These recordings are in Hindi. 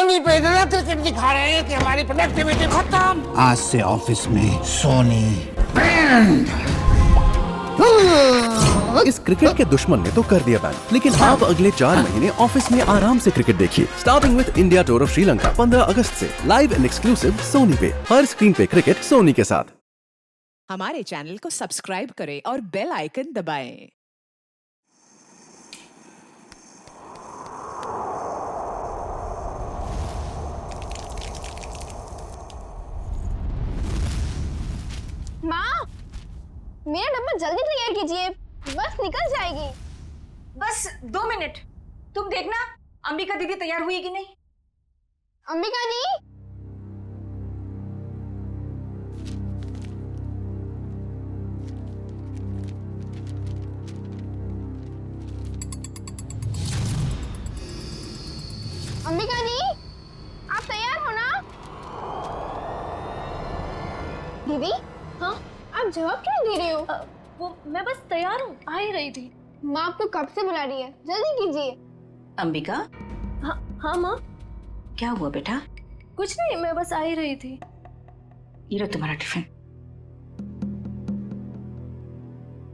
टीवी पे इतना क्रिकेट दिखा रहे हैं कि हमारी प्रोडक्टिविटी खत्म। आज से ऑफिस में सोनी बैंड। इस क्रिकेट के दुश्मन ने तो कर दिया बैन, लेकिन आप अगले 4 महीने ऑफिस में आराम से क्रिकेट देखिए। Starting with India tour of Sri Lanka 15 अगस्त से लाइव एंड एक्सक्लूसिव सोनी पे। हर स्क्रीन पे क्रिकेट सोनी के साथ। हमारे चैनल को सब्सक्राइब करें और बेल आइकन दबाएं। माँ, मेरा डब्बा जल्दी तैयार कीजिए, बस निकल जाएगी। बस 2 मिनट, तुम देखना अंबिका दीदी तैयार हुई कि नहीं। अंबिका दी, अंबिका दी, आप तैयार हो ना? दीदी, हाँ, आप जवाब क्यों दे रहे हो? वो मैं बस तैयार हूँ, आ ही रही थी। माँ आपको कब से बुला रही है, जल्दी कीजिए। अंबिका, हाँ माँ, क्या हुआ बेटा? कुछ नहीं, मैं बस आ ही रही थी। ये लो तुम्हारा टिफिन।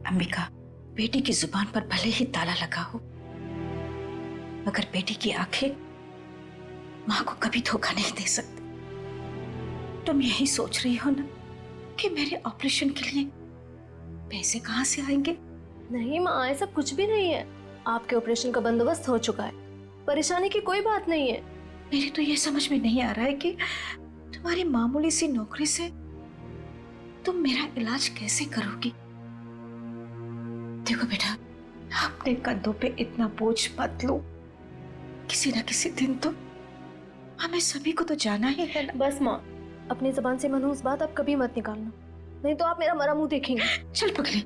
अंबिका, बेटी की जुबान पर भले ही ताला लगा हो, मगर बेटी की आंखें माँ को कभी धोखा नहीं दे सकती। तुम यही सोच रही हो ना कि मेरे ऑपरेशन के लिए पैसे कहाँ से आएंगे? नहीं माँ, ऐसा कुछ भी नहीं है। आपके ऑपरेशन का बंदोबस्त हो चुका है, परेशानी की कोई बात नहीं है। मेरी तो ये समझ में नहीं आ रहा है कि तुम्हारी मामूली सी नौकरी से तुम मेरा इलाज कैसे करोगी। देखो बेटा, अपने कंधों पे इतना बोझ मत लो। किसी ना किसी दिन तो हमें सभी को तो जाना ही है ना। बस माँ, अपनी जबान से मनहूस बात आप कभी मत निकालना, नहीं तो आप मेरा मरा मुंह देखेंगे। चल पगली,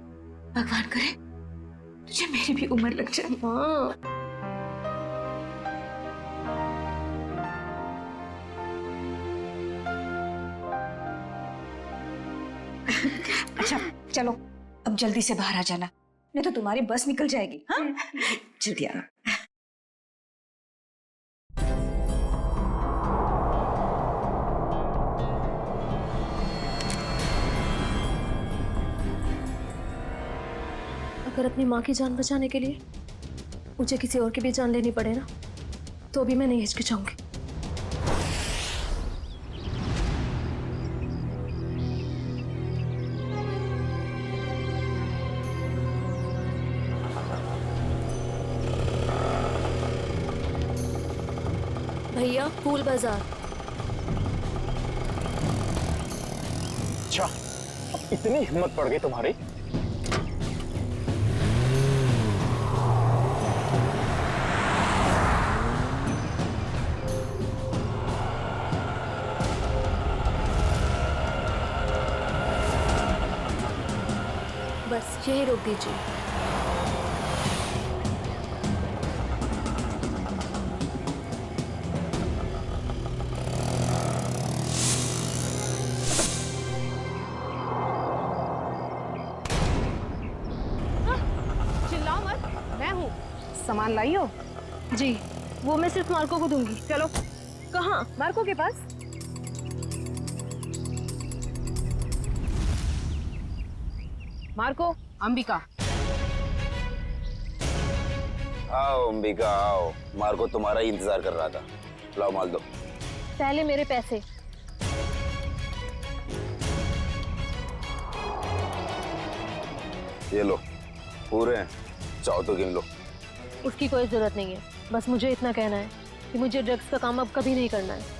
भगवान करे तुझे मेरी भी उम्र लग जाए। हाँ, अच्छा चलो, अब जल्दी से बाहर आ जाना, नहीं तो तुम्हारी बस निकल जाएगी। हाँ, जल्दी आना। अगर अपनी माँ की जान बचाने के लिए मुझे किसी और की भी जान लेनी पड़े ना, तो भी मैं नहीं हिचकिचाऊंगी। भैया, फूल बाजार। अच्छा, अब इतनी हिम्मत पड़ गई तुम्हारी? बस यही रोक दीजिए। चिल्लाओ मत, मैं हूँ। सामान लाई हो? जी, वो मैं सिर्फ मार्को को दूंगी। चलो। कहाँ? मार्को के पास। मार्को, अंबिका। आओ अंबिका आओ, मार्को तुम्हारा ही इंतजार कर रहा था। लाओ माल दो। पहले मेरे पैसे। ये लो, पूरे हैं, चाहो तो गिन लो। उसकी कोई जरूरत नहीं है, बस मुझे इतना कहना है कि मुझे ड्रग्स का काम अब कभी नहीं करना है।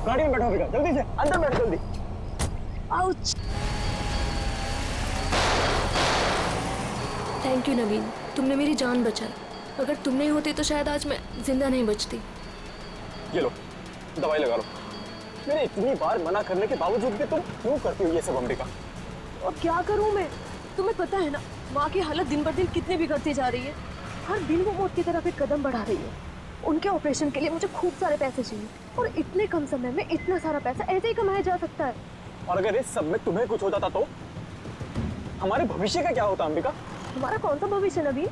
गाड़ी में बैठो अंबिका, जल्दी से अंदर बैठ जल्दी। आउच! थैंक यू नवीन, तुमने मेरी जान बचाई। अगर तुम नहीं होते तो शायद आज मैं जिंदा नहीं बचती। ये लो, दवाई लगा लो। मैंने इतनी बार मना करने के बावजूद भी तुम क्यों करती हो ये सब अंबिका? और क्या करूं मैं? तुम्हें पता है ना माँ की हालत दिन ब दिन कितनी बिगड़ती जा रही है। हर दिन वो मौत की तरफ एक कदम बढ़ा रही है। उनके ऑपरेशन के लिए मुझे खूब सारे पैसे चाहिए और इतने कम समय में इतना सारा पैसा ऐसे ही कमाया जा सकता है। और अगर इस सब में तुम्हें कुछ हो जाता तो हमारे भविष्य का क्या होता अंबिका? तुम्हारा कौन सा भविष्य नवीन?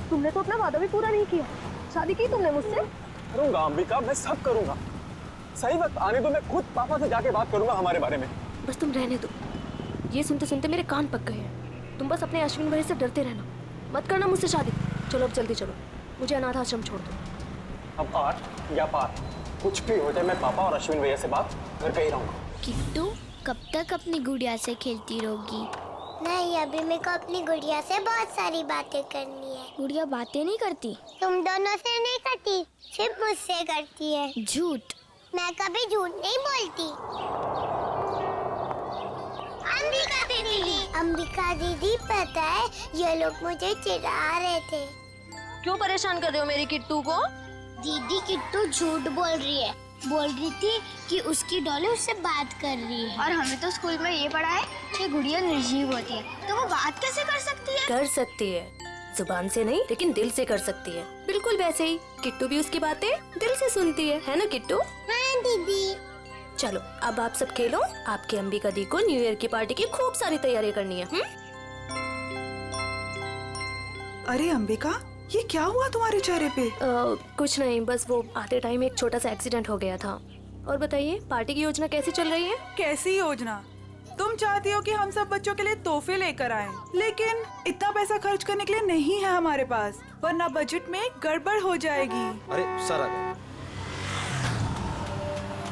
तुमने तो अपना वादा भी पूरा नहीं किया। शादी की तुमने मुझसे? करूंगा अंबिका, मैं सब करूंगा। सही वक्त आने दो, मैं खुद पापा से जाके बात करूंगा हमारे बारे में। बस तुम रहने दो। ये सुनते सुनते मेरे कान पक गए हैं। तुम बस अपने अश्विन भाई से डरते रहना, मत करना मुझसे शादी। चलो अब जल्दी चलो, मुझे अनाथ आश्रम छोड़ दो। अब आर या पार कुछ भी हो जाए, मैं पापा और अश्विन भैया से बात करके ही रहूंगा। किट्टू कब तक अपनी गुड़िया से खेलती रहोगी? नहीं, अभी मेरे को अपनी गुड़िया से बहुत सारी बातें करनी है। गुड़िया बातें नहीं करती? तुम दोनों से नहीं करती, सिर्फ मुझसे करती है। झूठ। मैं कभी झूठ नहीं बोलती। अंबिका दीदी पता है ये लोग मुझे चिढ़ा रहे थे। क्यों परेशान कर रहे हो मेरी किट्टू को? दीदी किट्टू झूठ बोल रही है। बोल रही थी कि उसकी डॉली उससे बात कर रही है। और हमें तो स्कूल में ये पढ़ा है कि गुड़िया निर्जीव होती है, तो वो बात कैसे कर सकती है? कर सकती है, जुबान से नहीं लेकिन दिल से कर सकती है। बिल्कुल वैसे ही किट्टू भी उसकी बातें दिल से सुनती है ना किट्टू? हाँ दीदी। चलो अब आप सब खेलो। आपकी अंबिका दी को न्यू ईयर की पार्टी की खूब सारी तैयारी करनी है। अरे अंबिका, ये क्या हुआ तुम्हारे चेहरे पे? कुछ नहीं, बस वो आते टाइम एक छोटा सा एक्सीडेंट हो गया था। और बताइए पार्टी की योजना कैसी चल रही है? कैसी योजना? तुम चाहती हो कि हम सब बच्चों के लिए तोहफे लेकर आएं, लेकिन इतना पैसा खर्च करने के लिए नहीं है हमारे पास, वरना बजट में गड़बड़ हो जाएगी। अरे सर आ गए।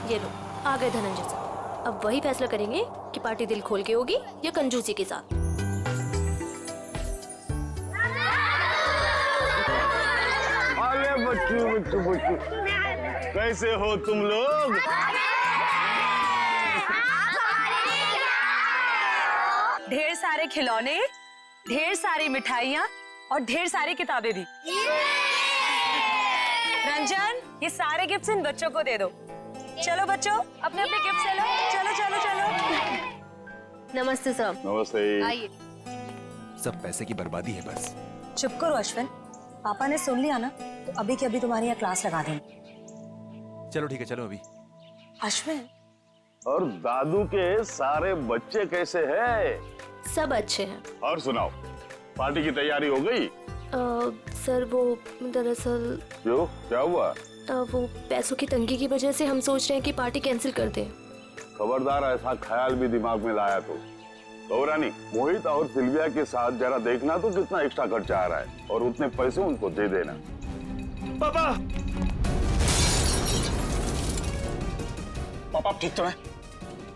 ये लो आ गए धनंजय सर। अब वही फैसला करेंगे कि पार्टी दिल खोल के होगी या कंजूसी के साथ। अरे बच्चू कैसे हो तुम लोग? ढेर सारे खिलौने, ढेर सारी मिठाइयाँ और ढेर सारी किताबें भी। रंजन, ये सारे गिफ्ट्स इन बच्चों को दे दो। चलो बच्चों, अपने अपने गिफ्ट ले लो। चलो चलो चलो। नमस्ते सर। नमस्ते। आइए। सब पैसे की बर्बादी है बस। चुप करो अश्विन, पापा ने सुन लिया ना तो अभी के अभी तुम्हारी यहाँ क्लास लगा देंगे। चलो ठीक है, चलो अभी। अश्विन, और दादू के सारे बच्चे कैसे हैं? सब अच्छे हैं। और सुनाओ, पार्टी की तैयारी हो गई? सर वो दरअसल क्यों, क्या हुआ? वो पैसों की तंगी की वजह से हम सोच रहे हैं कि पार्टी कैंसिल कर दें। खबरदार ऐसा ख्याल भी दिमाग में लाया तो गौरानी, मोहित और सिल्विया के साथ जरा देखना तो कितना एक्स्ट्रा खर्चा आ रहा है और उतने पैसे उनको दे देना। पापा पापा आप ठीक तो हैं?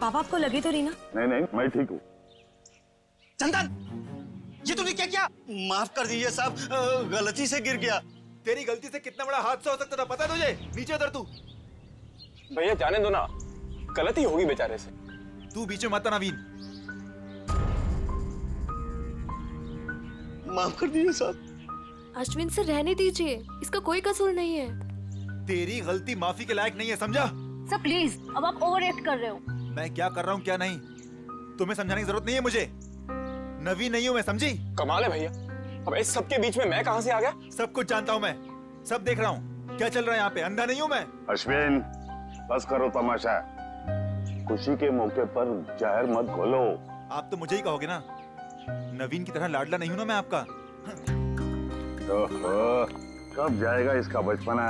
पापा आपको लगी तो रही ना? नहीं, मैं ठीक हूँ। चंदन, ये तूने क्या किया? माफ कर दीजिए साहब, गलती से गिर गया। तेरी गलती से कितना बड़ा हादसा हो सकता था पता है तुझे? नीचे उतर तू। भैया जाने दो ना, गलती होगी बेचारे से। तू बीच में मत आना नवीन। माफ कर दीजिए साहब। अश्विन सर रहने दीजिए, इसका कोई कसूर नहीं है। तेरी गलती माफी के लायक नहीं है, समझा? सर प्लीज, अब आप ओवर एक्ट कर रहे हो। मैं क्या कर रहा हूँ क्या नहीं, तुम्हें समझाने की जरूरत नहीं है मुझे। नवीन नहीं हूँ मैं, समझी? कमाल है भैया, अब इस सबके बीच में मैं कहां से आ गया? सब कुछ जानता हूँ मैं, सब देख रहा हूँ क्या चल रहा है यहाँ पे, अंधा नहीं हूँ मैं। अश्विन, बस करो तमाशा। खुशी के मौके पर जहर मत घोलो। आप तो मुझे ही कहोगे ना, नवीन की तरह लाडला नहीं हूँ ना मैं आपका। ओहो, कब जाएगा इसका बचपना?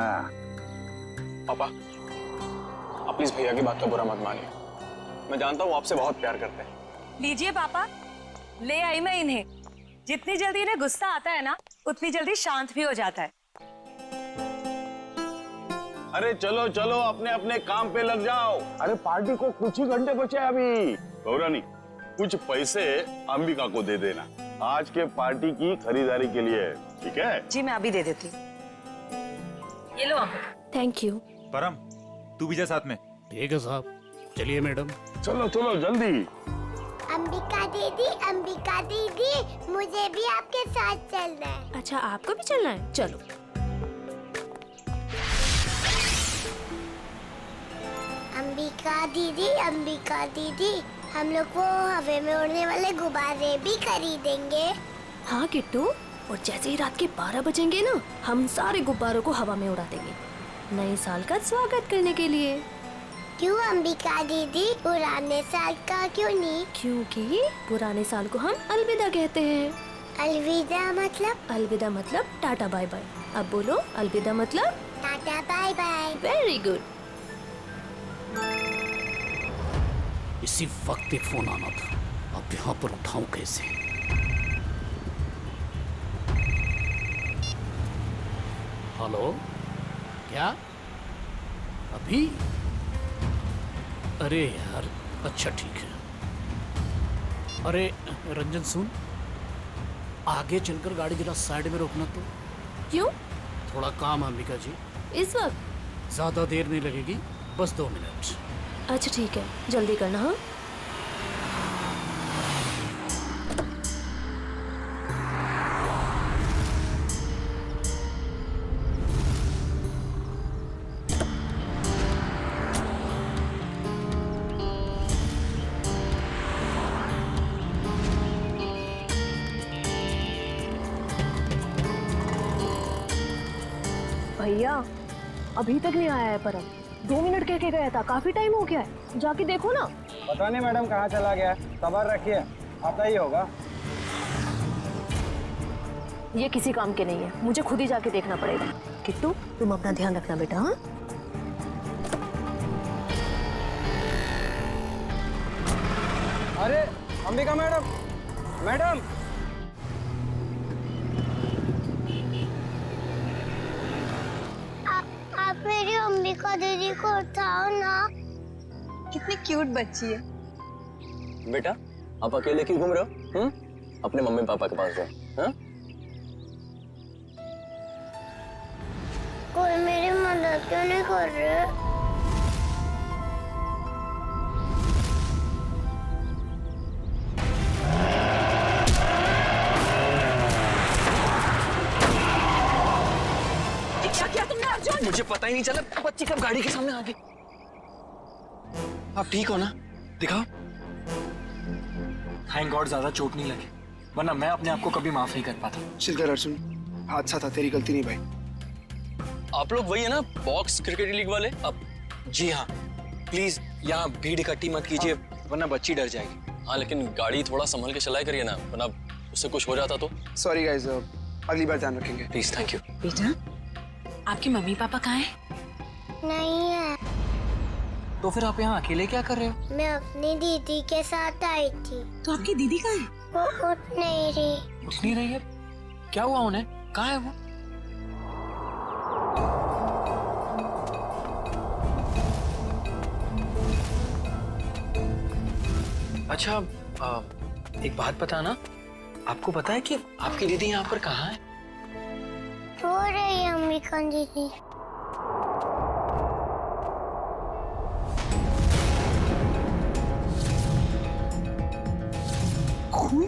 पापा आप प्लीज भैया की बात का बुरा मत मानिए, मैं जानता हूँ आपसे बहुत प्यार करते हैं। लीजिए पापा, ले आई मैं इन्हें। जितनी जल्दी इन्हें गुस्सा आता है ना, उतनी जल्दी शांत भी हो जाता है। अरे चलो चलो, अपने अपने काम पे लग जाओ। अरे पार्टी को कुछ ही घंटे बचे अभी। गौरानी, कुछ पैसे अंबिका को दे देना आज के पार्टी की खरीदारी के लिए, ठीक है? जी मैं अभी दे देती हूँ। ये लो अंबिका। Thank you. परम, तू भी जा साथ में। ठीक है साहब, चलिए मैडम। चलो चलो जल्दी। अंबिका दीदी, मुझे भी आपके साथ चलना है। अच्छा आपको भी चलना है, चलो। अंबिका दीदी, हम लोग वो हवा में उड़ने वाले गुब्बारे भी खरीदेंगे। हाँ किट्टू, और जैसे ही रात के 12 बजेंगे ना, हम सारे गुब्बारों को हवा में उड़ा देंगे, नए साल का स्वागत करने के लिए। क्यों अंबिका दीदी, पुराने साल का क्यों नहीं? क्योंकि पुराने साल को हम अलविदा कहते हैं। अलविदा मतलब? अलविदा मतलब टाटा बाय बाय। अब बोलो अलविदा मतलब tata bye bye. Very good. इसी वक्त एक फोन आना था, अब यहाँ पर उठाऊं कैसे? हेलो, क्या अभी? अरे यार, अच्छा ठीक है। अरे रंजन सुन, आगे चलकर गाड़ी जरा साइड में रोकना तो। क्यों? थोड़ा काम है अंबिका जी। इस वक्त? ज्यादा देर नहीं लगेगी, बस 2 मिनट। अच्छा ठीक है, जल्दी करना। हाँ भैया, अभी तक नहीं आया है परम। 2 मिनट कह के गया था, काफी टाइम हो गया है, जाके देखो ना। पता नहीं मैडम कहाँ चला गया, सबर रखिए, आता ही होगा। ये किसी काम के नहीं है, मुझे खुद ही जाके देखना पड़ेगा। किट्टू, तुम अपना ध्यान रखना बेटा। हाँ अरे अंबिका मैडम, मैडम आप मेरी अंबिका दीदी को उठाओ ना। कितनी क्यूट बच्ची है। बेटा, आप अकेले क्यों घूम रहे हो? अपने मम्मी पापा के पास जाओ। हाँ? कोई मेरी मदद क्यों नहीं कर रहे? क्या तुमने अर्जुन? मुझे पता ही नहीं चला, बच्ची कब गाड़ी के सामने आ गई। आप ठीक हो ना? दिखाओ। थैंक गॉड ज्यादा चोट नहीं लगी, वरना मैं अपने आप को कभी माफ नहीं कर पाता। चिल कर अर्जुन, हादसा था, तेरी गलती नहीं भाई। आप लोग वही है ना, बॉक्स क्रिकेट लीग वाले? अब जी हाँ, प्लीज यहाँ भीड़ इकट्ठी मत कीजिए, वरना बच्ची डर जाएगी। हाँ लेकिन गाड़ी थोड़ा संभल के चलाया करिए ना, वरना उससे कुछ हो जाता तो। सॉरी गाइस, अगली बार ध्यान रखेंगे। Please, thank you. बेटा, आपके मम्मी पापा कहाँ हैं? नहीं है। तो फिर आप यहाँ अकेले क्या कर रहे हो? मैं अपनी दीदी के साथ आई थी। तो आपकी दीदी कहाँ है? वो उठ नहीं रही। उठ नहीं रही है? क्या हुआ उन्हें? कहाँ है वो? अच्छा, एक बात पता ना, आपको पता है कि आपकी दीदी यहाँ पर कहाँ है? रो रही है अंबिका दीदी। खून?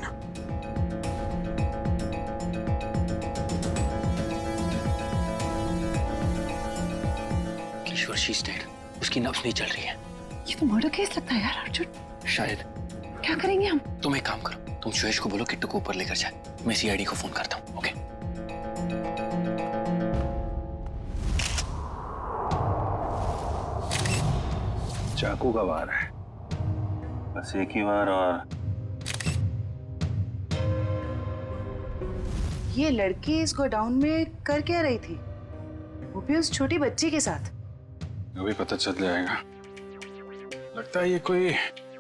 किशोर, शी इज डेड। उसकी नब्ज नहीं चल रही है। ये तो मर्डर केस लगता है यार अर्जुन। शायद। क्या करेंगे हम? तुम एक काम करो, तुम सुयश को बोलो किट्टू को ऊपर लेकर जाए, मैं सीआईडी को फोन करता हूँ। ओके? चाकू का वार है, बस एक ही बार। और ये लड़की इस गोडाउन में कर क्या रही थी, वो भी उस छोटी बच्ची के साथ? अभी पता चल जाएगा। लगता है ये कोई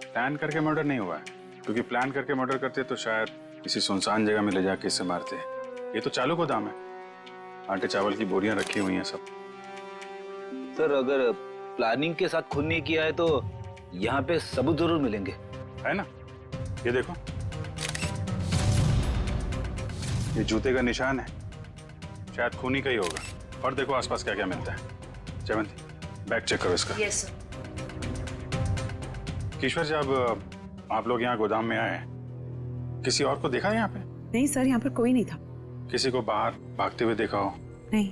प्लान करके मर्डर नहीं हुआ है, क्योंकि प्लान करके मर्डर करते तो शायद किसी सुनसान जगह में ले जाके इसे मारते। ये तो चालू गोदाम है, आटे चावल की बोरियां रखी हुई हैं सब। सर, अगर प्लानिंग के साथ खून नहीं किया है तो यहाँ पे सबूत जरूर मिलेंगे, है ना? ये देखो, ये जूते का निशान है, शायद खूनी का ही होगा। और देखो आसपास क्या क्या मिलता है। जयवंती, बैग चेक करो इसका। Yes sir. किशोर, जब आप लोग यहाँ गोदाम में आए, किसी और को देखा है यहाँ पे? नहीं सर, यहाँ पर कोई नहीं था। किसी को बाहर भागते हुए देखा हो? नहीं।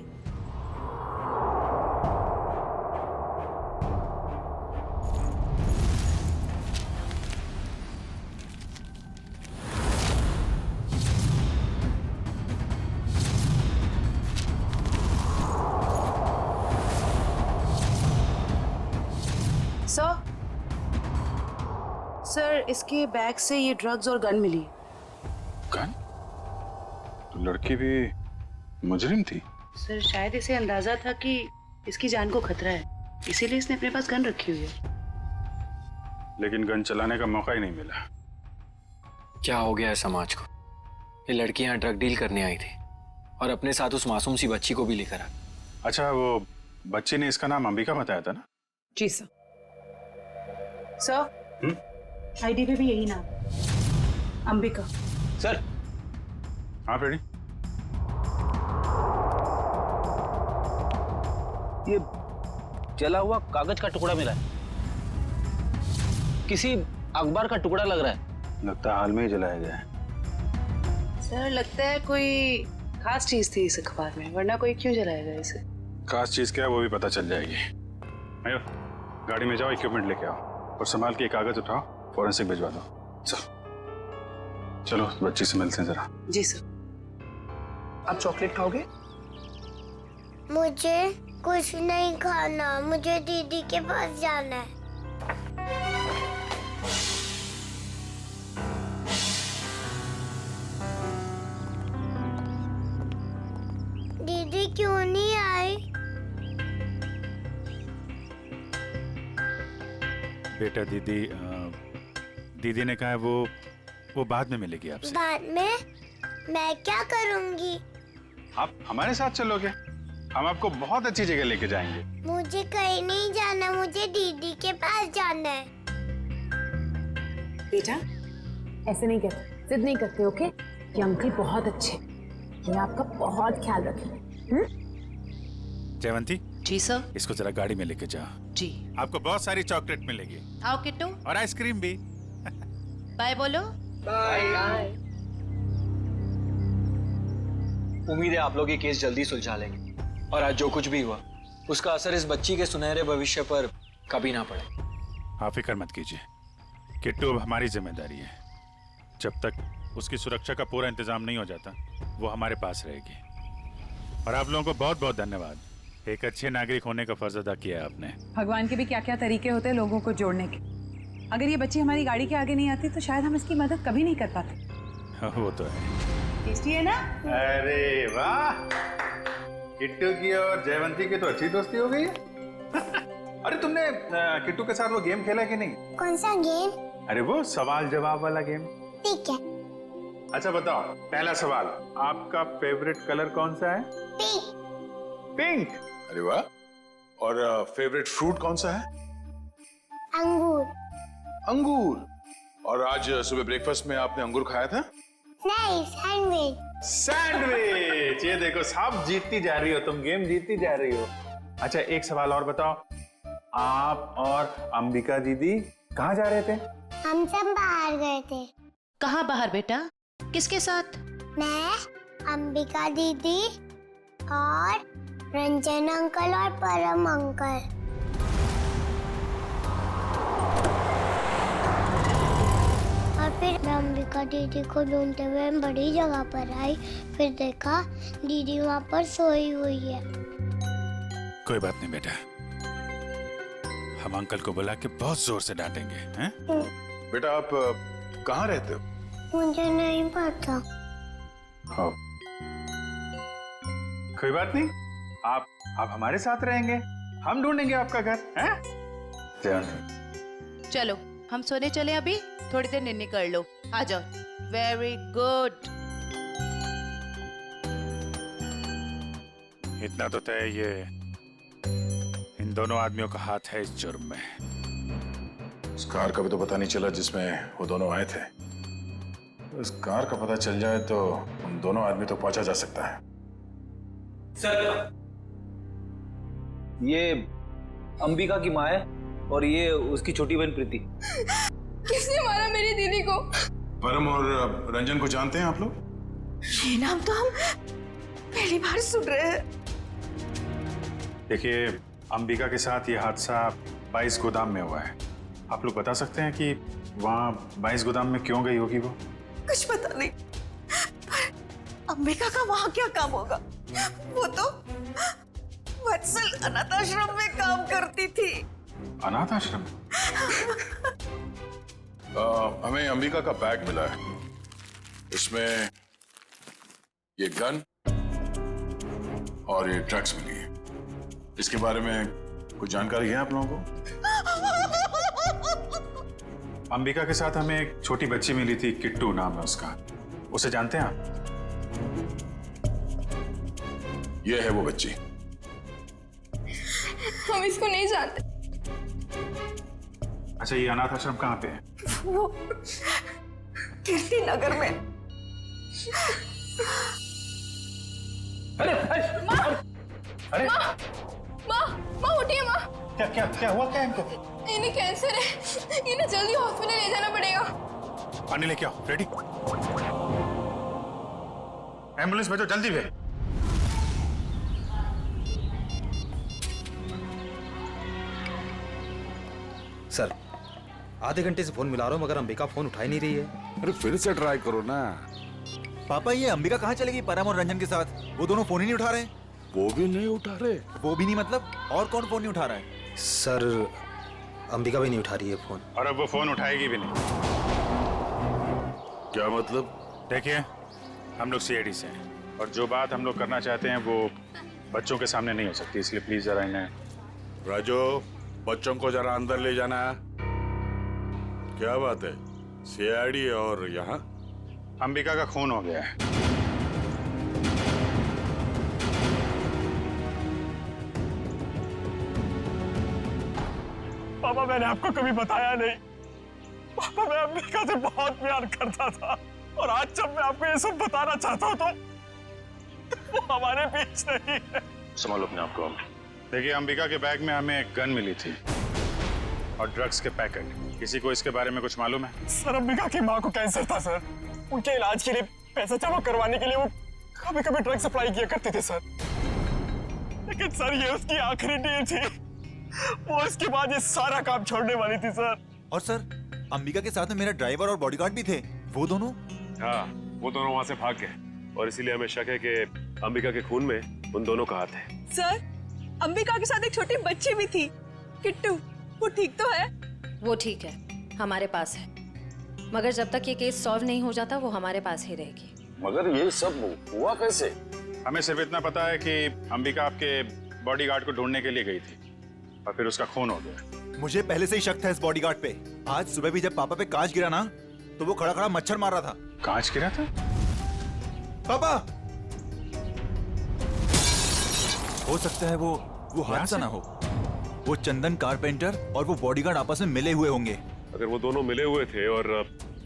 सर इसके बैग से ये ड्रग्स और गन मिली। गन? तो लड़की भी मुजरिम थी? सर शायद इसे अंदाजा था कि इसकी जान को खतरा है, इसीलिए इसने अपने पास गन रखी हुई है। लेकिन गन चलाने का मौका ही नहीं मिला। क्या हो गया है समाज को? ये लड़की यहाँ ड्रग डील करने आई थी और अपने साथ उस मासूम सी बच्ची को भी लेकर आ। अच्छा, वो बच्ची ने इसका नाम अंबिका बताया था ना? जी सर। सर आईडी पे भी यही नाम, अंबिका। सर। हाँ फ्रेडी। ये जला हुआ कागज का टुकड़ा मिला है, किसी अखबार का टुकड़ा लग रहा है। लगता है हाल में ही जलाया गया है। सर लगता है कोई खास चीज थी इस अखबार में, वरना कोई क्यों जलाएगा इसे। खास चीज क्या है वो भी पता चल जाएगी। आयो, गाड़ी में जाओ, इक्विपमेंट लेके आओ और संभाल के कागज उठाओ, फॉरेंसिक भिजवा दो। चलो बच्ची से मिलते हैं जरा। जी सर। आप चॉकलेट खाओगे? मुझे कुछ नहीं खाना, मुझे दीदी के पास जाना है। दीदी क्यों नहीं आई? बेटा दीदी ने कहा है वो बाद में मिलेगी आपसे। बाद में? मैं क्या करूंगी? आप हमारे साथ चलोगे, हम आपको बहुत अच्छी जगह लेके जाएंगे। मुझे कहीं नहीं जाना, मुझे दीदी के पास जाना है। बेटा ऐसे नहीं करते, जिद नहीं करते, ओके? ये अंकल बहुत अच्छे, ये आपका बहुत ख्याल रखेंगे। जयवंती। जी सर। इसको जरा गाड़ी में लेके जाओ। जी। आपको बहुत सारी चॉकलेट मिलेगी। आओ किट्टू। और आइसक्रीम भी। बाय बोलो। बाय। उम्मीद है आप लोग ये केस जल्दी सुलझा लेंगे और आज जो कुछ भी हुआ उसका असर इस बच्ची के सुनहरे भविष्य पर कभी ना पड़े। आप फिक्र मत कीजिए, किट्टू अब हमारी जिम्मेदारी है। जब तक उसकी सुरक्षा का पूरा इंतजाम नहीं हो जाता वो हमारे पास रहेगी। और आप लोगों को बहुत बहुत धन्यवाद, एक अच्छे नागरिक होने का फर्ज अदा किया है आपने। भगवान के भी क्या क्या तरीके होते हैं लोगों को जोड़ने के। अगर ये बच्ची हमारी गाड़ी के आगे नहीं आती तो शायद हम इसकी मदद कभी नहीं कर पाते। वो तो है। टेस्टी है ना? अरे वाह, किट्टू की और जयवंती की तो अच्छी दोस्ती हो गई है। अरे तुमने किट्टू के साथ वो गेम खेला कि नहीं? कौन सा गेम? अरे वो सवाल जवाब वाला गेम। ठीक है। अच्छा बताओ, पहला सवाल, आपका फेवरेट कलर कौन सा है? पिंक। पिंक। अरे वाह। और फेवरेट फ्रूट कौन सा है? अंगूर। अंगूर। और आज सुबह ब्रेकफास्ट में आपने अंगूर खाया था? नहीं, सैंडविच। सैंडविच। ये देखो सब जीतती जा रही हो, तुम गेम जीतती जा रही हो। अच्छा एक सवाल और बताओ, आप और अंबिका दीदी कहाँ जा रहे थे? हम सब बाहर गए थे। कहाँ बाहर बेटा? किसके साथ? मैं, अंबिका दीदी और रंजन अंकल और परम अंकल। और फिर मैं अंबिका दीदी को ढूंढते हुए बड़ी जगह पर आई, फिर देखा दीदी वहाँ पर सोई हुई है। कोई बात नहीं बेटा, हम अंकल को बुला के बहुत जोर से डांटेंगे, हैं? बेटा आप कहाँ रहते हो? मुझे नहीं पता। हाँ। कोई बात नहीं, आप हमारे साथ रहेंगे, हम ढूंढेंगे आपका घर, हैं? जयवंती। चलो हम सोने चले, अभी थोड़ी देर निन्नी कर लो, आ जाओ। Very good. इतना तो तय, ये इन दोनों आदमियों का हाथ है इस जुर्म में। उस कार का भी तो पता नहीं चला जिसमें वो दोनों आए थे। उस कार का पता चल जाए तो उन दोनों आदमी तो पहुंचा जा सकता है। सर, ये अंबिका की माँ है और ये उसकी छोटी बहन प्रीति। किसने मारा मेरी दीदी को? परम और रंजन को जानते हैं आप लोग? ये नाम तो हम पहली बार सुन रहे हैं। देखिए, अंबिका के साथ ये हादसा 22 गोदाम में हुआ है। आप लोग बता सकते हैं कि वहाँ 22 गोदाम में क्यों गई होगी वो? कुछ पता नहीं, पर अंबिका का वहाँ क्या काम होगा? वो तो वत्सल अनाथ आश्रम में काम करती थी। अनाथ आश्रम? हमें अंबिका का बैग मिला है, इसमें ये गन और ये ड्रग्स मिली है। इसके बारे में कुछ जानकारी है आप लोगों को? अंबिका के साथ हमें एक छोटी बच्ची मिली थी, किट्टू नाम है उसका। उसे जानते हैं आप? ये है वो बच्ची। हम इसको नहीं जानते। अच्छा, ये अनाथ आश्रम कहाँ पे है? वो कीर्ति नगर में। अरे अरे माँ उठिए माँ। क्या क्या क्या हुआ? क्या इनको? इन्हें कैंसर है, इन्हें जल्दी हॉस्पिटल ले जाना पड़ेगा। पानी लेके आओ। रेडी? एम्बुलेंस भेजो जल्दी भेज। सर, आधे घंटे से फोन मिला रहा हूँ मगर अंबिका फोन उठा ही नहीं रही है। अरे फिर से ट्राई करो ना। पापा, ये अंबिका कहाँ चली गई परम और रंजन के साथ? वो दोनों फोन ही नहीं उठा रहे। वो भी नहीं उठा रहे? वो भी नहीं मतलब? और कौन फोन नहीं उठा रहा है? सर, अंबिका भी नहीं उठा रही है फोन। और अब वो फोन उठाएगी भी नहीं। क्या मतलब? देखिए, हम लोग सीआईडी से हैं और जो बात हम लोग करना चाहते हैं वो बच्चों के सामने नहीं हो सकती, इसलिए प्लीज जरा इन्हें। राजू, बच्चों को जरा अंदर ले जाना। क्या बात है? सीआईडी और यहाँ? अंबिका का खून हो गया है। पापा, मैंने आपको कभी बताया नहीं। पापा, मैं अंबिका से बहुत प्यार करता था और आज जब मैं आपको ये सब बताना चाहता हूँ तो वो हमारे बीच नहीं है। संभालो अपने आप को। देखिए, अंबिका के बैग में हमें एक गन मिली थी और ड्रग्स के पैकेट। किसी को इसके बारे में कुछ मालूम है? सर, अंबिका की माँ को कैंसर था सर। उनके इलाज के लिए पैसा जमा करवाने के लिए वो कभी कभी ड्रग सप्लाई किया करते थे सर। लेकिन सर, ये उसकी आखिरी डील थी। वो इसके बाद ये सारा काम छोड़ने वाली थी सर। और सर, अंबिका के साथ में मेरा ड्राइवर और बॉडीगार्ड भी थे। वो दोनों? हाँ, वो दोनों वहाँ से भाग गए और इसीलिए हमें शक है कि अंबिका के खून में उन दोनों का हाथ है। सर, अंबिका के साथ एक छोटी बच्ची भी थी, किट्टू। वो ठीक तो है? वो ठीक है, हमारे पास है। मगर जब तक ये केस सॉल्व नहीं हो जाता वो हमारे पास ही रहेगी। मगर ये सब हुआ कैसे? हमें सिर्फ इतना पता है कि अंबिका आपके बॉडीगार्ड को ढूंढने के लिए गई थी और फिर उसका खून हो गया। मुझे पहले से ही शक था इस बॉडीगार्ड पे। आज सुबह भी जब पापा पे कांच गिरा ना, तो वो खड़ा खड़ा मच्छर मार रहा था। कांच गिरा था? पापा, हो सकता है वो हादसा ना हो। वो चंदन कारपेंटर और वो बॉडीगार्ड आपस में मिले हुए होंगे। अगर वो दोनों मिले हुए थे और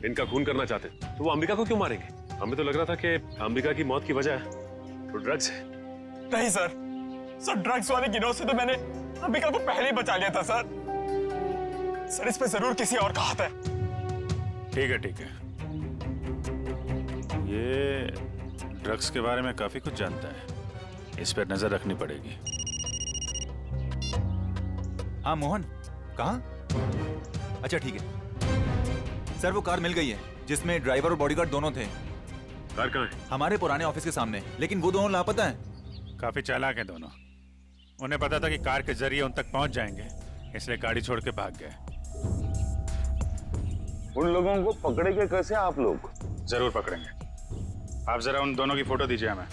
इनका खून करना चाहते तो वो अंबिका को क्यों मारेंगे? हमें तो लग रहा था कि अंबिका की मौत की वजह तो ड्रग्स है। नहीं सर, ड्रग्स वाले गिरोह से तो मैंने अंबिका को पहले ही बचा लिया था सर। सर, इस पे जरूर किसी और का हाथ है। ठीक है, ठीक है। ये ड्रग्स के बारे में काफी कुछ जानता है, इस पर नजर रखनी पड़ेगी। हाँ मोहन, कहाँ? अच्छा ठीक है सर, वो कार मिल गई है जिसमें ड्राइवर और बॉडीगार्ड दोनों थे। कार कहाँ है? हमारे पुराने ऑफिस के सामने, लेकिन वो दोनों लापता हैं। काफी चालाक हैं दोनों। उन्हें पता था कि कार के जरिए उन तक पहुंच जाएंगे, इसलिए गाड़ी छोड़ के भाग गए। उन लोगों को पकड़ेंगे कैसे आप लोग? जरूर पकड़ेंगे। आप जरा उन दोनों की फोटो दीजिए हमें।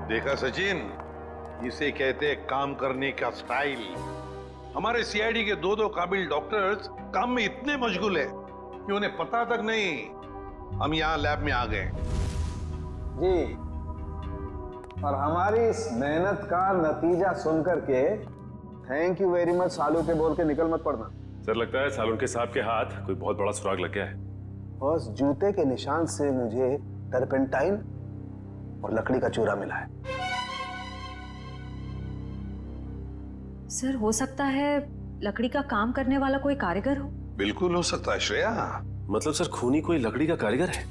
देखा सचिन, इसे कहते हैं काम करने का स्टाइल। हमारे सीआईडी के दो काबिल डॉक्टर्स काम में इतने मशगूल है कि उन्हें पता तक नहीं हम यहाँ लैब में आ गए। जी, और हमारी इस मेहनत का नतीजा सुनकर के थैंक यू वेरी मच सालू के बोल के निकल मत पड़ना। सर लगता है सालुन साहब के हाथ कोई बहुत बड़ा सुराग लग गया है। बस जूते के निशान से मुझे टर्पेंटाइन और लकड़ी का चूरा मिला है। सर हो सकता है लकड़ी का काम करने वाला कोई कारीगर हो। बिल्कुल हो सकता है श्रेया। मतलब सर खूनी कोई लकड़ी का कारीगर है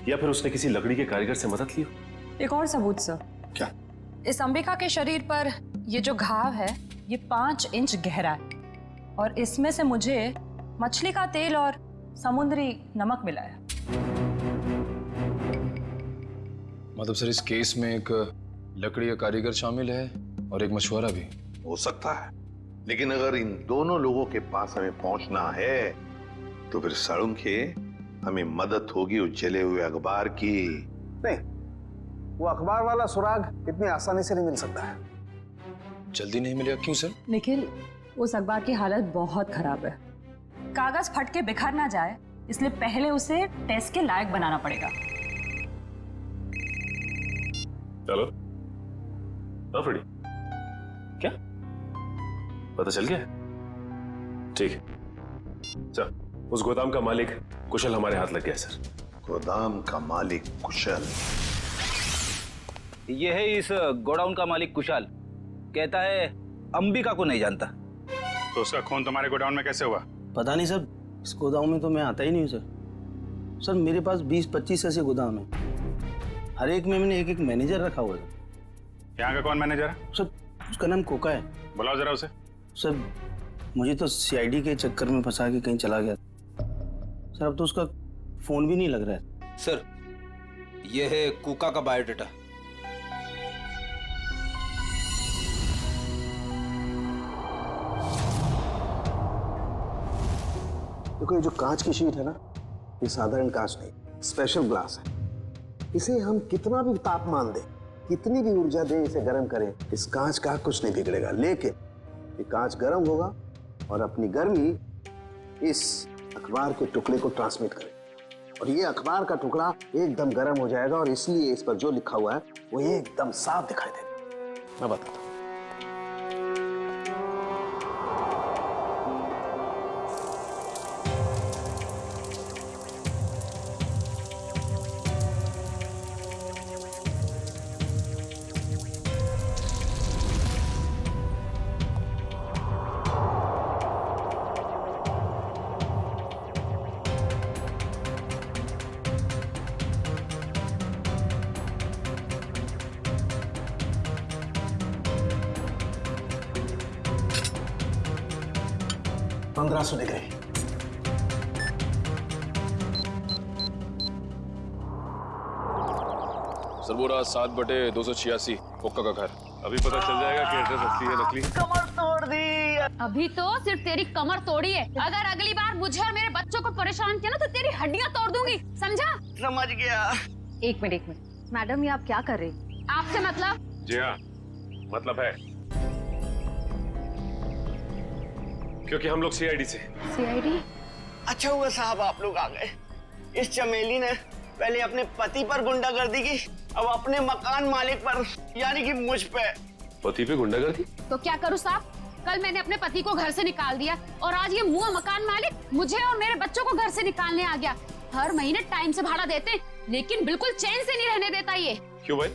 या फिर उसने किसी लकड़ी के कारीगर से मदद ली हो? एक और सबूत सर। क्या? इस अंबिका के शरीर पर ये जो घाव है ये 5 इंच गहरा है और इसमें से मुझे मछली का तेल और समुद्री नमक मिला है। मतलब सर इस केस में एक लकड़ी का कारीगर शामिल है और एक मछुआरा भी हो सकता है, लेकिन अगर इन दोनों लोगों के पास हमें पहुंचना है तो फिर सालुन के हमें मदद होगी उस जले हुए अखबार की। नहीं, वो अखबार वाला सुराग इतनी आसानी से नहीं मिल सकता है। जल्दी नहीं मिलेगा? क्यों सर? निखिल, उस अखबार की हालत बहुत खराब है। कागज फट के बिखर ना जाए इसलिए पहले उसे टेस्ट के लायक बनाना पड़ेगा। चलो। हाँ फ्रेडी, क्या पता चल गया? ठीक है, चल। उस गोदाम का मालिक कुशल हमारे हाथ लग गया सर। गोदाम का मालिक कुशल? ये है इस गोडाउन का मालिक कुशल। कहता है अंबिका को नहीं जानता। तो उसका खून तुम्हारे गोडाउन में कैसे हुआ? पता नहीं सर, इस गोदाम में तो मैं आता ही नहीं हूँ सर। सर मेरे पास 20-25 ऐसे गोदाम है, हर एक में मैंने एक मैनेजर रखा हुआ है। यहाँ का कौन मैनेजर है? सर उसका नाम कोका है। बुलाओ जरा उसे। सर मुझे तो सीआईडी के चक्कर में फंसा के कहीं चला गया सर, अब तो उसका फोन भी नहीं लग रहा है। सर ये है कुका का बायोडाटा। देखो ये जो कांच की शीट है ना, ये साधारण कांच नहीं, स्पेशल ग्लास है। इसे हम कितना भी तापमान दें, कितनी भी ऊर्जा दें, इसे गर्म करें, इस कांच का कुछ नहीं बिगड़ेगा। लेकिन ये कांच गर्म होगा और अपनी गर्मी इस अखबार के टुकड़े को ट्रांसमिट करेगा और ये अखबार का टुकड़ा एकदम गर्म हो जाएगा और इसलिए इस पर जो लिखा हुआ है वो एकदम साफ दिखाई देगा। मैं बताता हूँ। $1500 दिख रहे। सर वो रहा 7/286 कोका का घर। अभी पता चल जाएगा कि एड्रेस असली है नकली। कमर तोड़ दी। अभी तो सिर्फ तेरी कमर तोड़ी है, अगर अगली बार मुझे और मेरे बच्चों को परेशान किया ना तो तेरी हड्डियां तोड़ दूंगी, समझा? समझ गया। एक मिनट मैडम, ये आप क्या कर रही? आपसे मतलब? जी हाँ, मतलब है, क्योंकि हम लोग सीआईडी से। सीआईडी? अच्छा हुआ साहब आप लोग आ गए। इस चमेली ने पहले अपने पति पर गुंडागर्दी की, अब अपने मकान मालिक पर, यानी कि मुझ पे। पति पे गुंडागर्दी? तो क्या करूँ साहब, कल मैंने अपने पति को घर से निकाल दिया और आज ये मुआ मकान मालिक मुझे और मेरे बच्चों को घर से निकालने आ गया। हर महीने टाइम से भाड़ा देते लेकिन बिल्कुल चैन से नहीं रहने देता ये। क्यों भाई,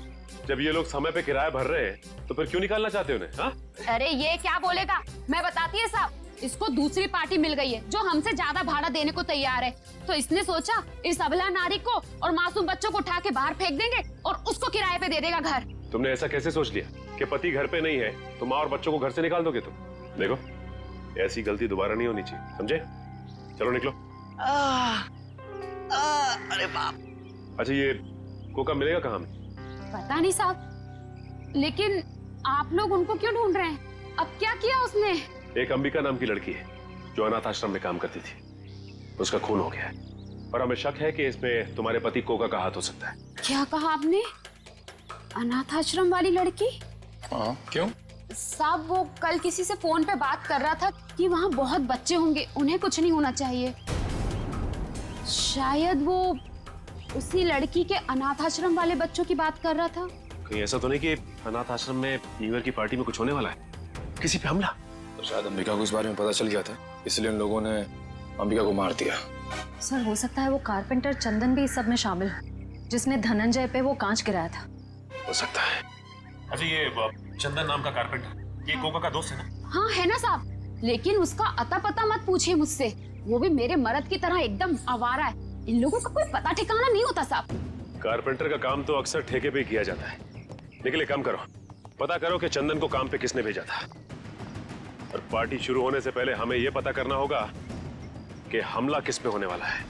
जब ये लोग समय पे किराया भर रहे हैं तो फिर क्यों निकालना चाहते हैं उन्हें? हाँ? अरे ये क्या बोलेगा, मैं बताती है साहब, इसको दूसरी पार्टी मिल गई है जो हमसे ज्यादा भाड़ा देने को तैयार है, तो इसने सोचा इस अबला नारी को और मासूम बच्चों को उठा के बाहर फेंक देंगे और उसको किराए पे दे देगा घर। तुमने ऐसा कैसे सोच लिया कि पति घर पे नहीं है तो माँ और बच्चों को घर से निकाल दोगे तुम? देखो ऐसी गलती दोबारा नहीं होनी चाहिए, समझे? चलो निकलो। अरे बाप। अच्छा ये कोका मिलेगा कहाँ? पता नहीं साहब, लेकिन आप लोग उनको क्यों ढूंढ रहे हैं? अब क्या किया उसने? एक अंबिका नाम की लड़की है जो अनाथ आश्रम में काम करती थी, उसका खून हो गया है और हमें शक है कि इसमें तुम्हारे पति कोका का हाथ हो सकता है। क्या कहा आपने? अनाथ आश्रम वाली लड़की? हाँ, क्यों? साहब वो कल किसी से फोन पे बात कर रहा था कि वहाँ बहुत बच्चे होंगे, उन्हें कुछ नहीं होना चाहिए। शायद वो उसी लड़की के अनाथ आश्रम वाले बच्चों की बात कर रहा था। कहीं ऐसा तो नहीं कि अनाथ आश्रम में न्यू ईयर की पार्टी में कुछ होने वाला है, किसी पे हमला? तो शायद अंबिका को इस बारे में पता चल गया था, इसलिए उन लोगों ने अंबिका को मार दिया। सर हो सकता है वो कारपेंटर चंदन भी इस सब में शामिल है, जिसने धनंजय पे वो कांच गिराया था। हो सकता है। अच्छा ये चंदन नाम का कारपेंटर, ये कोका का दोस्त है ना? हाँ है ना साहब, लेकिन उसका अता पता मत पूछिए मुझसे, वो भी मेरे मर्द की तरह एकदम आवारा है। इन लोगों का कोई पता ठिकाना नहीं होता साहब। कारपेंटर का काम तो अक्सर ठेके पे किया जाता है, लेकिन एक काम करो, पता करो कि चंदन को काम पे किसने भेजा था। और पार्टी शुरू होने से पहले हमें यह पता करना होगा कि हमला किस पे होने वाला है।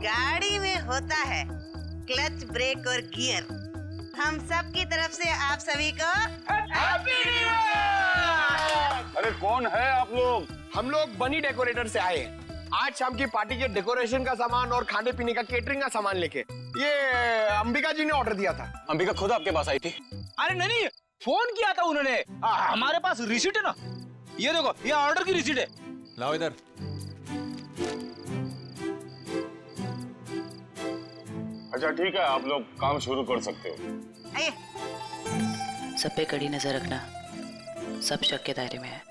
गाड़ी में होता है क्लच, ब्रेक और गियर। हम सब की तरफ से आप सभी को हैप्पी न्यू ईयर। अरे कौन है आप लोग? हम लोग बनी डेकोरेटर से आए हैं आज शाम की पार्टी के डेकोरेशन का सामान और खाने पीने का केटरिंग का सामान लेके। ये अंबिका जी ने ऑर्डर दिया था। अंबिका खुद आपके पास आई थी? अरे नहीं, फोन किया था उन्होंने। हमारे पास रिसीट है ना, ये देखो, ये ऑर्डर की रिसीट है। लाओ इधर। अच्छा ठीक है, आप लोग काम शुरू कर सकते हो। सब पे कड़ी नजर रखना, सब शक के दायरे में है।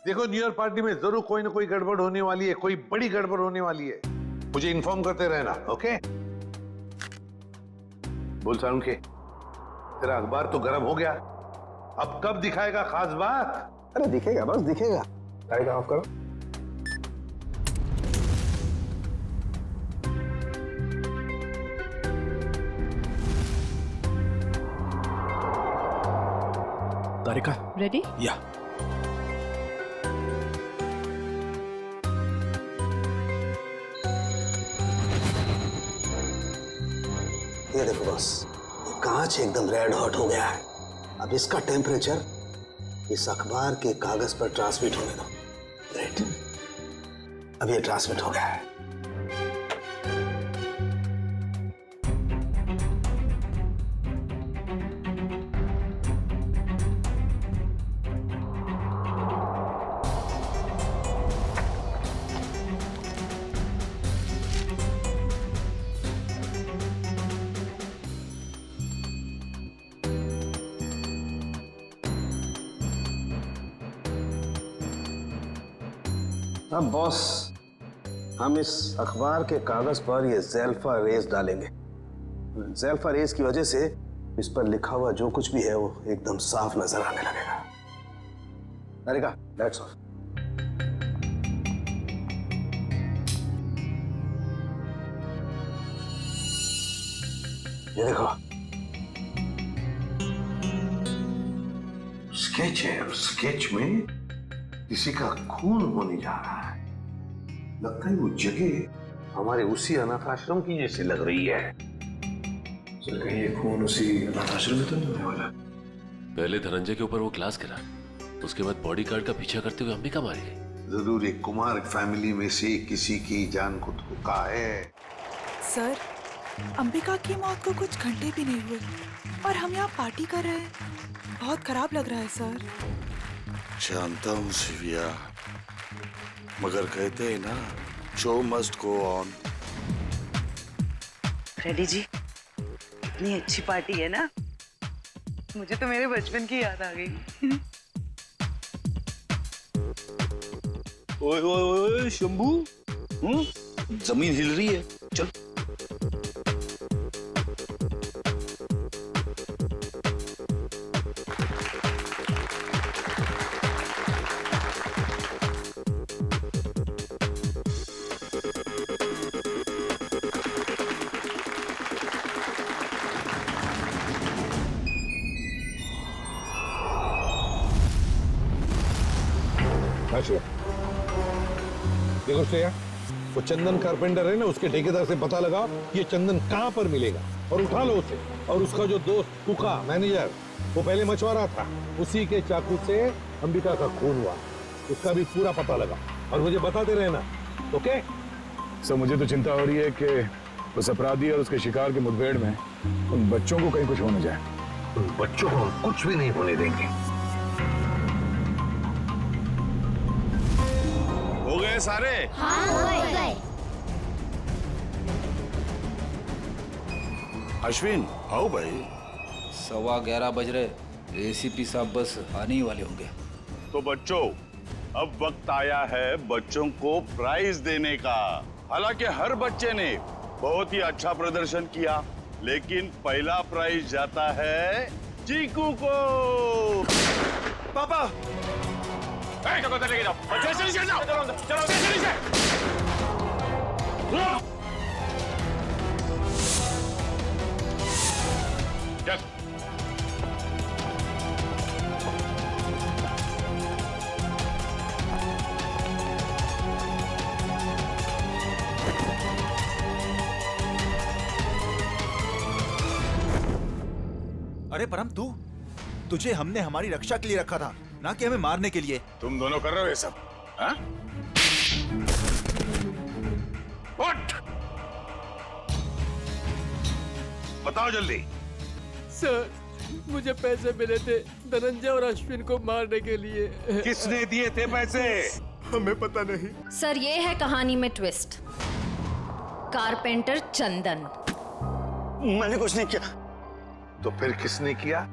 देखो न्यू ईयर पार्टी में जरूर कोई ना कोई गड़बड़ होने वाली है, कोई बड़ी गड़बड़ होने वाली है। मुझे इन्फॉर्म करते रहना, ओके? बोल सारुण के, तेरा अखबार तो गर्म हो गया, अब कब दिखाएगा खास बात? अरे दिखेगा, बस दिखेगा। लाइट ऑफ करो। तारिका रेडी? या ये देखो बस, ये कांच एकदम रेड हॉट हो गया है। अब इसका टेम्परेचर इस अखबार के कागज पर ट्रांसमिट होने दो। ग्रेट, अब ये ट्रांसमिट हो गया है। अब बॉस, हम इस अखबार के कागज पर ये ज़ेल्फा रेस डालेंगे। ज़ेल्फा रेस की वजह से इस पर लिखा हुआ जो कुछ भी है वो एकदम साफ नजर आने लगेगा। तारिका, दैट्स ऑल। ये देखो, स्केच है और स्केच में किसी का खून होने जा रहा है। लगता है वो जगह हमारे उसी अनाथ आश्रम की जैसी लग रही है। चल कहीं ये खून उसी अनाथ आश्रम में तो नहीं होने वाला? पहले धनंजय के ऊपर वो ग्लास गिरा, तो उसके बाद बॉडीगार्ड का पीछा करते हुए अंबिका मारी गई। जरूर एक कुमार फैमिली में से किसी की जान को धोखा है। सर, अंबिका की मौत को कुछ घंटे भी नहीं हुए और हम यहाँ पार्टी कर रहे हैं। बहुत खराब लग रहा है सर। जानता हूँ शिविया, मगर कहते हैं ना, show must go on. Ready जी, इतनी अच्छी पार्टी है ना, मुझे तो मेरे बचपन की याद आ गई। ओए ओए ओए शंभू, जमीन हिल रही है, चल। देखो श्रेया, वो चंदन कारपेंटर है ना, उसके ठेकेदार से पता लगा ये चंदन कहाँ पर मिलेगा और उठा लो उसे। और उसका जो दोस्त कुका मैनेजर, वो पहले मछुआरा था, उसी के चाकू से अंबिका का खून हुआ। उसका भी पूरा पता लगा और मुझे बताते रहना, ओके? सर मुझे तो चिंता हो रही है कि उस अपराधी और उसके शिकार के मुठभेड़ में उन बच्चों को कहीं कुछ हो न जाए। उन बच्चों को हम कुछ भी नहीं होने देंगे। हो गए सारे? हाँ, हो गए। अश्विन आओ भाई। 11:15 बज रहे, एसीपी साहब बस आने ही वाले होंगे। तो बच्चों, अब वक्त आया है बच्चों को प्राइज देने का। हालांकि हर बच्चे ने बहुत ही अच्छा प्रदर्शन किया, लेकिन पहला प्राइज जाता है चीकू को। पापा लेके जाओ, अरे परम, तुझे हमने हमारी रक्षा के लिए रखा था, ना कि हमें मारने के लिए। तुम दोनों कर रहे हो ये सब? हाँ? उठ! बताओ जल्दी। सर, मुझे पैसे मिले थे धनंजय और अश्विन को मारने के लिए। किसने दिए थे पैसे? हमें पता नहीं। सर, ये है कहानी में ट्विस्ट। कारपेंटर चंदन। मैंने कुछ नहीं किया। तो फिर किसने किया?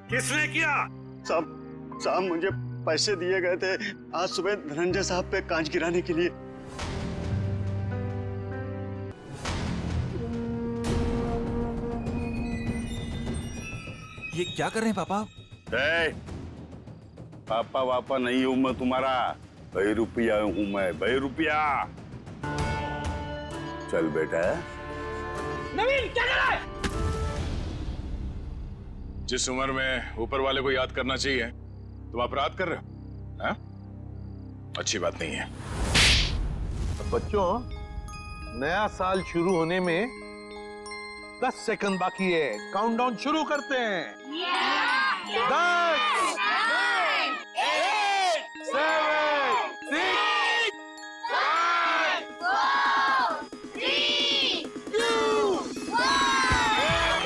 किसने किया? साहब मुझे पैसे दिए गए थे आज सुबह धनंजय साहब पे कांच गिराने के लिए। ये क्या कर रहे हैं पापा? पापा वापा नहीं हूं मैं तुम्हारा, बहरूपिया हूं मैं, बहरूपिया। चल बेटा। नवीन क्या कर रहा है? जिस उम्र में ऊपर वाले को याद करना चाहिए तुम अपराध कर रहे हो, हाँ? अच्छी बात नहीं है। बच्चों, नया साल शुरू होने में 10 सेकंड बाकी है। काउंटडाउन शुरू करते हैं। 10, 9, 8, 7, 6, 5, 4, 3, 2, 1।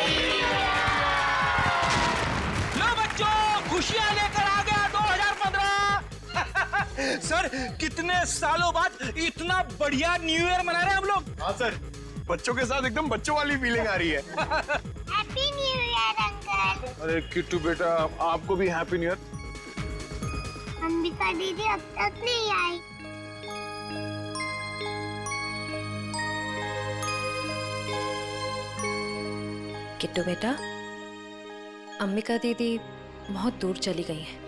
लो बच्चों, खुशियां लेकर आ गया 2015। सर, कितने सालों बाद इतना बढ़िया न्यू ईयर मना रहे हैं हम लोग। हाँ सर, बच्चों के साथ एकदम बच्चों वाली फीलिंग आ रही है। Happy new year uncle. अरे किट्टू बेटा, आपको भी हैप्पी न्यू ईयर। अंबिका दीदी अब तक नहीं आई। किट्टू बेटा, अंबिका दीदी बहुत दूर चली गई हैं।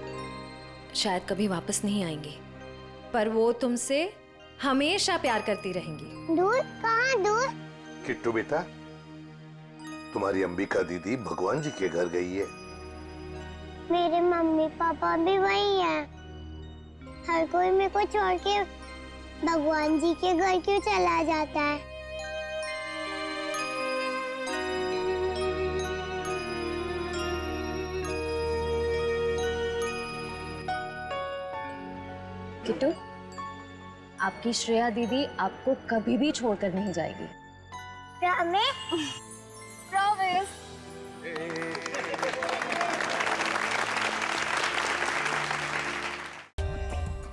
शायद कभी वापस नहीं आएंगी, पर वो तुमसे हमेशा प्यार करती रहेंगी। दूर? कहाँ दूर? किट्टू बेटा, तुम्हारी अंबिका दीदी भगवान जी के घर गई है। मेरे मम्मी पापा भी वही हैं। हर कोई मेरे को छोड़ के भगवान जी के घर क्यों चला जाता है? किट्टू, आपकी श्रेया दीदी आपको कभी भी छोड़कर नहीं जाएगी। Promise.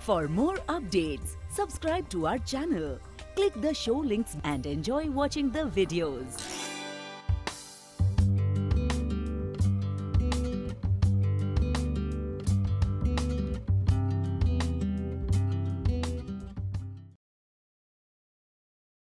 For more updates, subscribe to our channel, click the show links and enjoy watching the videos.